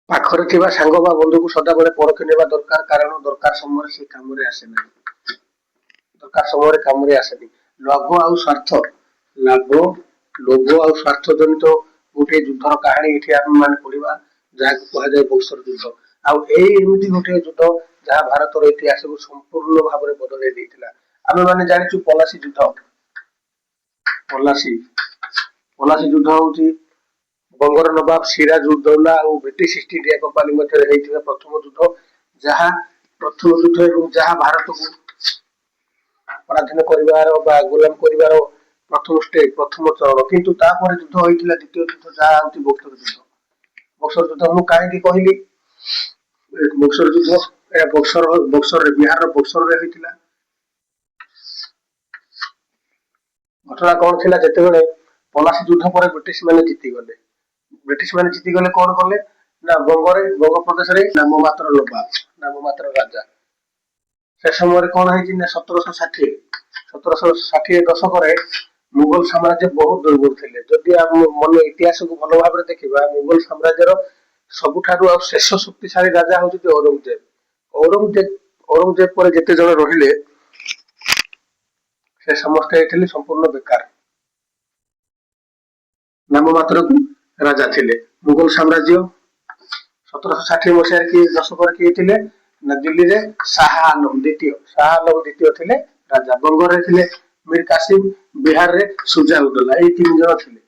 ପାଖରେ ଥିବା ସାଙ୍ଗ ବା ବନ୍ଧୁକୁ ସଦାବେଳେ ପରଖି ନେବା ଦରକାର, କାରଣ ଦରକାର ସମୟରେ ସେ କାମରେ ଆସେ ନାହିଁ। ଦରକାର ସମୟରେ କାମରେ ଆସେନି। ଲାଭ ଆଉ ସ୍ୱାର୍ଥ, ଲାଭ ଲୋଭ ଆଉ ସ୍ୱାର୍ଥ ଜନିତ ଗୋଟିଏ ଯୁଦ୍ଧର କାହାଣୀ ଏଠି ଆମେ ମାନେ ପଢିବା, ଯାହାକୁ କୁହାଯାଏ ବକ୍ସର ଯୁଦ୍ଧ। ଆଉ ଏମିତି ଗୋଟିଏ ଯୁଦ୍ଧ ଯାହା ଭାରତର ଇତିହାସକୁ ସମ୍ପୂର୍ଣ୍ଣ ଭାବରେ ବଦଳାଇ ଦେଇଥିଲା। ଆମେ ମାନେ ଜାଣିଛୁ ପଲାସି ଯୁଦ୍ଧ। ପଲାସି ଯୁଦ୍ଧ ହଉଛି ବଙ୍ଗର ନବାବ ସିରାଜ ଉଦ୍ଦୌଲା ଆଉ ବ୍ରିଟିଶ ଇଷ୍ଟ ଇଣ୍ଡିଆ କମ୍ପାନୀ ମଧ୍ୟରେ ହେଇଥିବା ପ୍ରଥମ ଯୁଦ୍ଧ, ଯାହା ଏବଂ ଯାହା ଭାରତକୁ ପରାଧୀନ କରିବାର ବା ଗୋଲାମ କରିବାର ପ୍ରଥମ ଚରଣ। କିନ୍ତୁ ତାପରେ ଯୁଦ୍ଧ ହୋଇଥିଲା ଦ୍ୱିତୀୟ ଯୁଦ୍ଧ, ଯାହା ହଉଛି ବକ୍ସର ଯୁଦ୍ଧ। ବକ୍ସର ଯୁଦ୍ଧ ମୁଁ କାହିଁକି କହିଲି ବକ୍ସର ଯୁଦ୍ଧ? ଏହା ବକ୍ସରରେ ବିହାରର ବକ୍ସରରେ ହେଇଥିଲା। ଘଟଣା କଣ ଥିଲା, ଯେତେବେଳେ ପଲାସି ଯୁଦ୍ଧ ପରେ ବ୍ରିଟିଶ ମାନେ ଜିତିଗଲେ କଣ କଲେ ନା ବଙ୍ଗ ପ୍ରଦେଶରେ ନାମମାତ୍ର ରାଜା। ସେ ସମୟରେ କଣ ହେଇଛି ନା 1760 ଦଶକରେ ମୁଗଲ ସାମ୍ରାଜ୍ୟ ବହୁତ ଦୁର୍ବଳ ଥିଲେ। ଯଦି ଆମେ ଇତିହାସକୁ ଭଲ ଭାବରେ ଦେଖିବା, ମୁଗଲ ସାମ୍ରାଜ୍ୟର ସବୁଠାରୁ ଆଉ ଶେଷ ଶକ୍ତିଶାଳୀ ରାଜା ହଉଛନ୍ତି ଔରଙ୍ଗଜେବ ପରେ ଯେତେ ଜଣ ରହିଲେ ସେ ସମସ୍ତେ ହେଇଥିଲେ ସମ୍ପୂର୍ଣ୍ଣ ବେକାର, ନାମମାତ୍ରକୁ ରାଜା ଥିଲେ। ମୁଗଲ ସାମ୍ରାଜ୍ୟ 1760 ଦଶକରେ କିଏ ଥିଲେ ନା ଦିଲ୍ଲୀରେ ଶାହ ଆଲମ ଦ୍ୱିତୀୟ ଥିଲେ ରାଜା। ବଙ୍ଗରେ ଥିଲେ ମୀର କାସିମ, ବିହାରରେ ସୁଜା ଉଦ୍ଦୌଲା, ଏଇ 3 ଜଣ ଥିଲେ।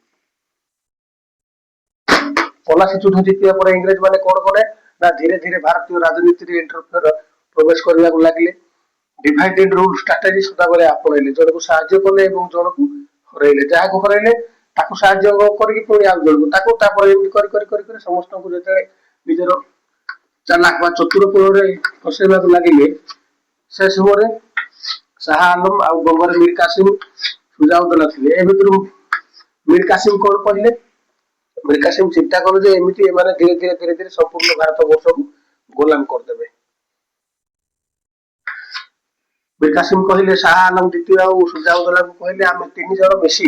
ପଲାସି ଯୁଦ୍ଧ ଜିତିବା ପରେ ଇଂରେଜ ମାନେ କଣ କଲେ ନା ଧୀରେ ଧୀରେ ଭାରତୀୟ ରାଜନୀତିରେ ପ୍ରବେଶ କରିବାକୁ ଲାଗିଲେ। ଡିଭାଇଡେଡ ରୁଲ ଷ୍ଟ୍ରାଟେଜି ସଦାବେଳେ ଆପଣେଇଲେ, ଜଣକୁ ସାହାଯ୍ୟ କଲେ ଏବଂ ଜଣକୁ ହରେଇଲେ। ଯାହାକୁ ହରେଇଲେ ତାକୁ ସାହାଯ୍ୟ କରିକି ପୁଣି ଆଉ ଜଣକୁ, ତାପରେ ଏମିତି କରି ସମସ୍ତଙ୍କୁ ଯେତେବେଳେ ନିଜର ଚାଲାକ ବା ଚତୁର କୋଣରେ ଫସେଇବାକୁ ଲାଗିଲେ, ସେ ସମୟରେ ଶାହ ଆଲମ ଆଉ ବଙ୍ଗରେ ମୀର କାସିମ, ସୁଜା ଉଦ୍ଦୌଲା ଥିଲେ। ଏ ଭିତରୁ ମୀର କାସିମ କଣ କହିଲେ? ମୀର କାସିମ ଚିନ୍ତା କଲେ ଯେ ଏମିତି ଏମାନେ ଧୀରେ ଧୀରେ ସମ୍ପୂର୍ଣ୍ଣ ଭାରତ ବର୍ଷକୁ ଗୋଲାମ କରିଦେବେ। ମୀର କାସିମ କହିଲେ, ଶାହ ଆଲମ ଦ୍ୱିତୀୟ ଆଉ ସୁଜା ଉଦ୍ଦୌଲାକୁ କହିଲେ, ଆମେ 3 ଜଣ ମିଶି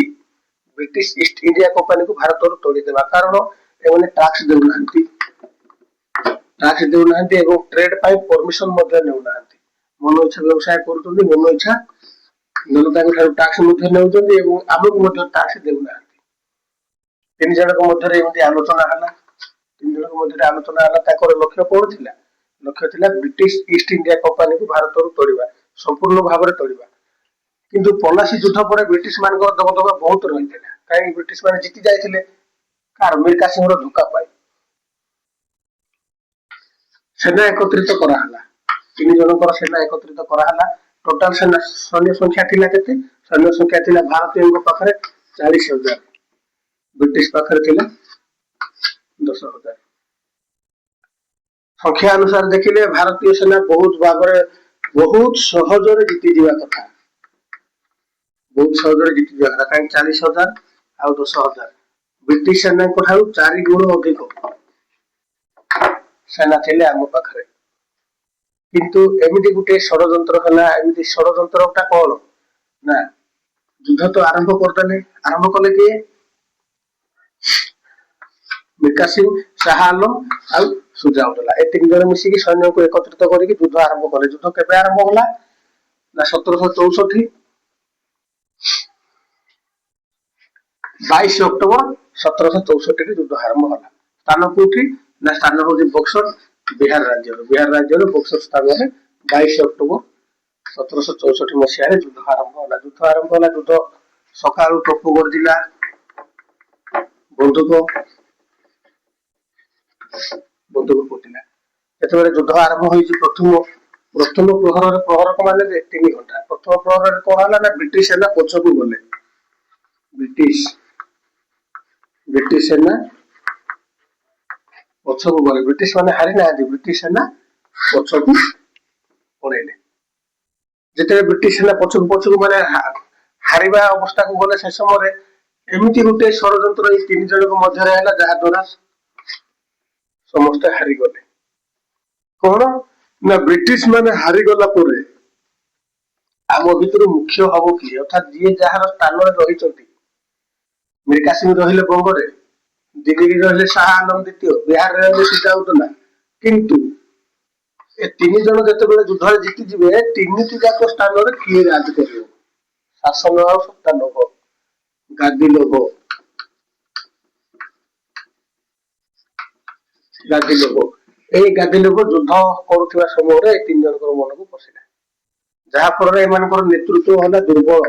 ବ୍ରିଟିଶ ଇଷ୍ଟ ଇଣ୍ଡିଆ କମ୍ପାନୀକୁ ଭାରତରୁ ତୋଳିଦେବା, କାରଣ ଏମାନେ ଟାକ୍ସ ଦେଉନାହାନ୍ତି ଏବଂ ଟ୍ରେଡ ପାଇଁ ପରମିଶନ ମଧ୍ୟ ନେଉନାହାନ୍ତି। ମନ ଇଚ୍ଛା ବ୍ୟବସାୟ କରୁଛନ୍ତି, ମନ ଇଚ୍ଛା ଜନତାଙ୍କ ଠାରୁ ଟାକ୍ସ ମଧ୍ୟ ନେଉଛନ୍ତି ଏବଂ ଆମକୁ ମଧ୍ୟ ଟାକ୍ସ ଦେଉନାହାନ୍ତି। 3 ଜଣଙ୍କ ମଧ୍ୟରେ ଏମିତି ଆଲୋଚନା ହେଲା। ତାଙ୍କର ଲକ୍ଷ୍ୟ କଣ ଥିଲା? ଲକ୍ଷ୍ୟ ଥିଲା ବ୍ରିଟିଶ ଇଷ୍ଟ ଇଣ୍ଡିଆ କମ୍ପାନୀକୁ ଭାରତରୁ ତୋଳିବା, ସମ୍ପୂର୍ଣ୍ଣ ଭାବରେ ତୋଳିବା। କିନ୍ତୁ ପଲାସି ଯୁଦ୍ଧ ପରେ ବ୍ରିଟିଶ ମାନଙ୍କର ଦବଦବା ବହୁତ ରହିଥିଲା। କାହିଁକି? ବ୍ରିଟିଶ ମାନେ ଜିତି ଯାଇଥିଲେ ମୀର କାସିମର ଧୋକା ପାଇ। ସେନା ଏକତ୍ରିତ କରାହେଲା, 3 ଜଣଙ୍କର ସେନା ଏକତ୍ରିତ କରାହେଲା। ଟୋଟାଲ ସୈନ୍ୟ ସଂଖ୍ୟା ଥିଲା କେତେ? ସୈନ୍ୟ ସଂଖ୍ୟା ଥିଲା ଭାରତୀୟଙ୍କ ପାଖରେ 40,000, ବ୍ରିଟିଶ ପାଖରେ ଥିଲା 10,000। ସଂଖ୍ୟା ଅନୁସାରେ ଦେଖିଲେ ଭାରତୀୟ ସେନା ବହୁତ ସହଜରେ ଜିତିଯିବା କଥା। କାହିଁକି? 40,000 ଆଉ 10,000 ବ୍ରିଟିଶ ସେନାଙ୍କ ଠାରୁ 4 ଗୁଣ ଅଧିକ ସେନା ଥିଲେ ଆମ ପାଖରେ। କିନ୍ତୁ ଏମିତି ଗୋଟେ ଷଡଯନ୍ତ୍ର ହେଲା। ଏମିତି ଷଡଯନ୍ତ୍ରଟା କଣ ନା, ଯୁଦ୍ଧ ତ ଆରମ୍ଭ କରିଦେଲେ। ଆରମ୍ଭ କଲେ କିଏ? ମୀର କାସିମ, ଶାହ ଆଲମ ଆଉ ସୁଜା ଉଦ୍ଦୌଲା, ଏ 3 ଜଣ ମିଶିକି ସୈନ୍ୟକୁ ଏକତ୍ରିତ କରିକି ଯୁଦ୍ଧ ଆରମ୍ଭ କଲେ। ଯୁଦ୍ଧ କେବେ ଆରମ୍ଭ ହେଲା ନା 1764 22 ଅକ୍ଟୋବର 1764 ଯୁଦ୍ଧ ଆରମ୍ଭ ହେଲା। ସ୍ଥାନ କୋଉଠି ନା ସ୍ଥାନ ହଉଛି ବକ୍ସର, ବିହାର ରାଜ୍ୟର ବକ୍ସର ସ୍ଥାନରେ 22 ଅକ୍ଟୋବର 1764 ମସିହାରେ ଯୁଦ୍ଧ ଆରମ୍ଭ ହେଲା। ଯୁଦ୍ଧ ସକାଳୁ ଟୋପ ଗର୍ଜିଲା, ବନ୍ଧୁକ ଫୁଟିଲା। ଯେତେବେଳେ ଯୁଦ୍ଧ ଆରମ୍ଭ ହୋଇଛି, ପ୍ରଥମ ପ୍ରହରକ ମାନେ 3 ଘଣ୍ଟା। ପ୍ରଥମ ପ୍ରହରରେ କଣ ହେଲା ନା ବ୍ରିଟିଶ ସେନା ପଛକୁ ଗଲେ। ବ୍ରିଟିଶ ସେନା ପଛକୁ ଗଲେ। ବ୍ରିଟିଶ ମାନେ ହାରି ନାହାନ୍ତି, ବ୍ରିଟିଶ ସେନା ପଛକୁ ପଳେଇଲେ। ଯେତେବେଳେ ବ୍ରିଟିଶ ସେନା ପଛକୁ ମାନେ ହାରିବା ଅବସ୍ଥାକୁ ଗଲେ, ସେ ସମୟରେ ଏମିତି ଗୋଟେ ଷଡଯନ୍ତ୍ର ଏଇ 3 ଜଣଙ୍କ ମଧ୍ୟରେ ହେଲା, ଯାହା ଦ୍ୱାରା ସମସ୍ତେ ହାରିଗଲେ। କଣ ନା ବ୍ରିଟିଶ ମାନେ ହାରିଗଲା ପରେ ଆମ ଭିତରୁ ମୁଖ୍ୟ ହବ କିଏ? ଅର୍ଥାତ୍ ଯିଏ ଯାହାର ସ୍ଥାନରେ ରହିଛନ୍ତି। ମୀର କାସିମ ରହିଲେ ବଙ୍ଗରେ, दिल्ली रहिले शाह आलम द्वितीय, बिहार रहिले सिद्धाउद्दौला। किंतु ए तीन जन जेतेबेले युद्ध जीति जिवे तीनिटी जाक स्थान रे किए राज करियो, शासन और सत्ता लोभ, गादी लोभ, गादी लोभ, ए गादी लोभ युद्ध करुवा समय तीन जन मन को पशिला, जहा फल एम नेतृत्व है दुर्बल,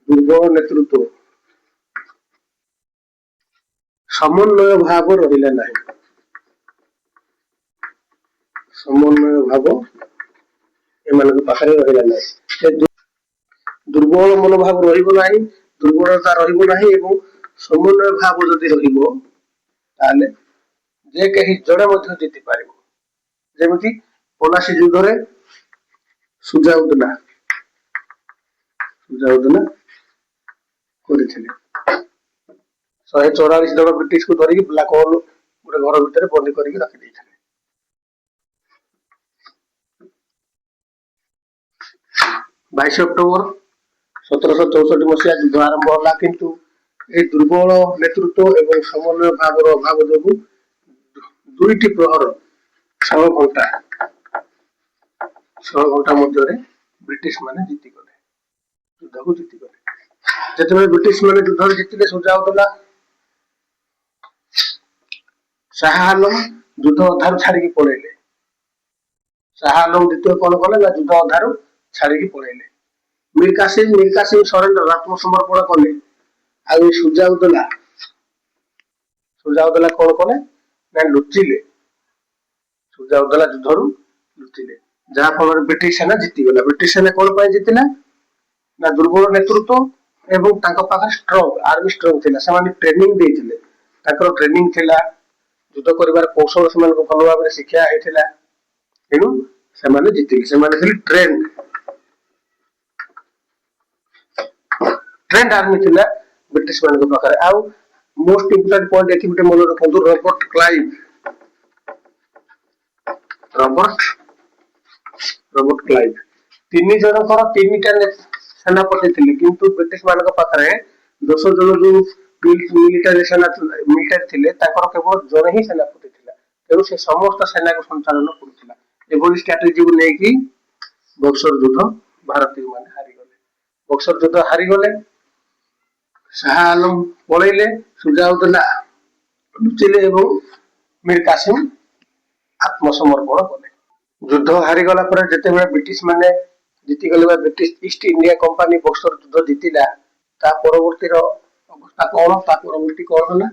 दुर्बल नेतृत्व, समन्वय भाव रहिला नहीं, समन्वय भाव एम पाखे रहिला नहीं, दुर्बल मनोभाव रहिबो नाही, दुर्बलता रहिबो नाही एवं समन्वय भाव जदि रहिबो ताले जे कहीं जड़े मध्य जीति पारिबो। जेमिति पलासी युद्ध रे सुजाउद्दौला କରିଥିଲେ 144 जन ब्रिटिश को धरिकी ब्लैक होल गोटे घर भितर बंदी करके रखी देइଥିଲେ। 22 अक्टोबर 1764 मसीहा युद्ध आरंभ होला, किंतु ए दुर्बल नेतृत्व एवं समन्वय भाव अभाव जोगु दुईटी प्रहर 6 घंटा मध्य ब्रिटिश माने जीति गले, युद्ध को जीति गले। जिते ब्रिटिश माने युद्ध जीतिले सुजाउद्दौला शाह आलम युद्ध अधार छाड़ी पड़ेले, शाह आलम द्वितीय कौन कले ना युद्ध अधार छाड़ी पड़ेले। मीर कासिम सरेंडर आत्मसमर्पण कले। आ सुजाउद्दौला कौन कले ना लुचिले, सुजाउद्दौला युद्ध लुचिले, जहा फल ब्रिटिश सेना जीतिगला। ब्रिटिश सेना कौन पाई जीतिला ना दुर्बल नेतृत्व एवं तांको पाखर स्ट्रांग आर्मी स्ट्रांग थिला, सेमाने ट्रेनिंग देथिले, ताकर ट्रेनिंग थिला, युद्ध करिवार कौशल सेमान को भलो भाबरे शिक्षा हेथिला, एनु सेमाने जीतिले। सेमाने थिले ट्रेंड आर्मी थिला ब्रिटिश मान को पाखर। आ मोस्ट इंपोर्टेंट पॉइंट एथि गुटे मन रखंतु, रॉबर्ट क्लाइव तीन जनकर तीनटा सेनापति थिले, किंतु ब्रिटिश मान को पाखरे 200 जन जो मिलिटरी थिले ताकर केवल जने ही सेनापति थिला, तेणु से समस्त सेना को संचालन करुथिला। एभली स्ट्रेटजी को नेकी बक्सर युद्ध भारतीय माने हारि गले। बक्सर युद्ध हारि गले, शाह आलम पळैले, सुजाउद्दौला लुचिले एवं मीर कासिम आत्मसमर्पण कले। युद्ध हारि गला पर जेतेबेले ब्रिटिश माने जीति गले, British east India company Buxar युद्ध जीतिला, ता परवर्ती अवस्था कौन, ता परवर्ती कौन होला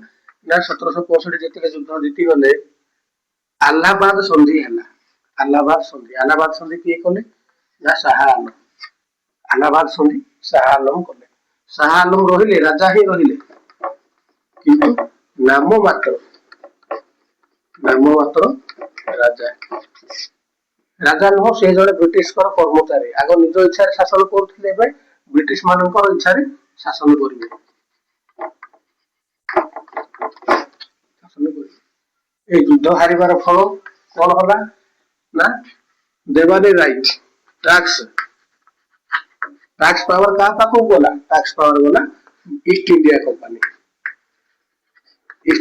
ना 1765 जेतेबेले युद्ध जीति गले अलाहाबाद संधि हला। अलाहाबाद संधि किए कले ना शाह आलम, अलाहाबाद संधि शाह आलम कले। शाह आलम रहिले, राजा ही रहिले, किंतु नाम मात्र राजा, राजा नुह से जड़े ब्रिटिश कर्मचारी, आग निज इच्छा शासन करुले, ब्रिटिश मान इच्छा शासन करेंगे। युद्ध हारिबार फल कौन होला ना देवानी राइट टैक्स पावर क्या पाखु गला, टैक्स पावर गला ईस्ट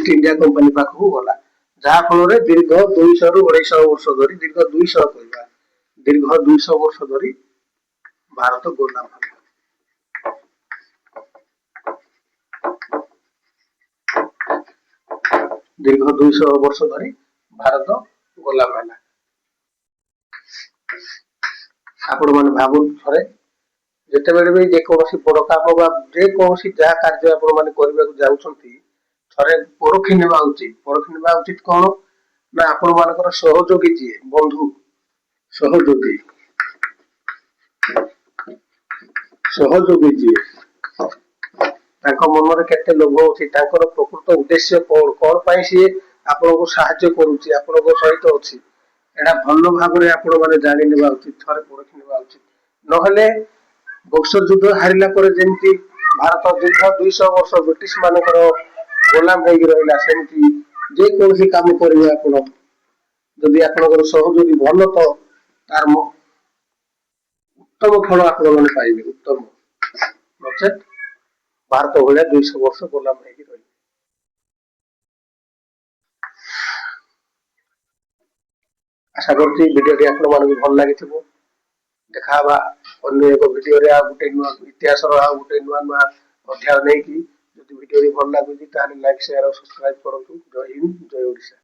इंडिया कंपनी पाखु गला, जहा फल दीर्घ 200 रु 250 वर्ष धरी दीर्घ 200 वर्ष धरी भारत गोलाम है। दीर्घ 200 वर्ष धरी भारत गोलाम है। आपण माने भाबु थरे जेतेबेले भी जेकोसी बड़ काम बा जेकोसी जहा कार्य आपण माने करबा जाउछंती थरे परखि नेबा उचित कोन ना आपण मानकर सहयोगी जी बंधु सहयोगी जी ताको मन रे केते लोभ अछि, ताकर प्रकृत उद्देश्य कोन पई सी आपण को सहायता करूची, आपण को सहित अछि, एडा भलो भाबरे आपण माने जानि नेबा उचित, थरे परखि नेबा उचित। नहले बक्सर युद्ध हारिला पर जेमती भारत दीर्घ 200 वर्ष ब्रिटिश मानकर गोलाम होगी रहिला, सेमती जे कोनसी काम करिवे आपण जदि आपनकर सहयोगी भलो तो तार उत्तम फल आपण माने पाइबे, उत्तम नचेत भारत भलिया 200 वर्ष गोलाम होगी रहिला। ଆଶା କରୁଛି ଭିଡ଼ିଓଟି ଆପଣମାନଙ୍କୁ ଭଲ ଲାଗିଥିବ। ଦେଖା ହବା ଅନ୍ୟ ଏକ ଭିଡ଼ିଓରେ ଆଉ ଗୋଟେ ନୂଆ ଇତିହାସର ଆଉ ଗୋଟେ ନୂଆ ନୂଆ ଅଧ୍ୟାୟ ନେଇକି। ଯଦି ଭିଡ଼ିଓଟି ଭଲ ଲାଗୁଛି ତାହେଲେ ଲାଇକ୍ ସେୟାର ଆଉ ସବସ୍କ୍ରାଇବ କରନ୍ତୁ। ଜୟ ହିନ୍ଦ, ଜୟ ଓଡ଼ିଶା।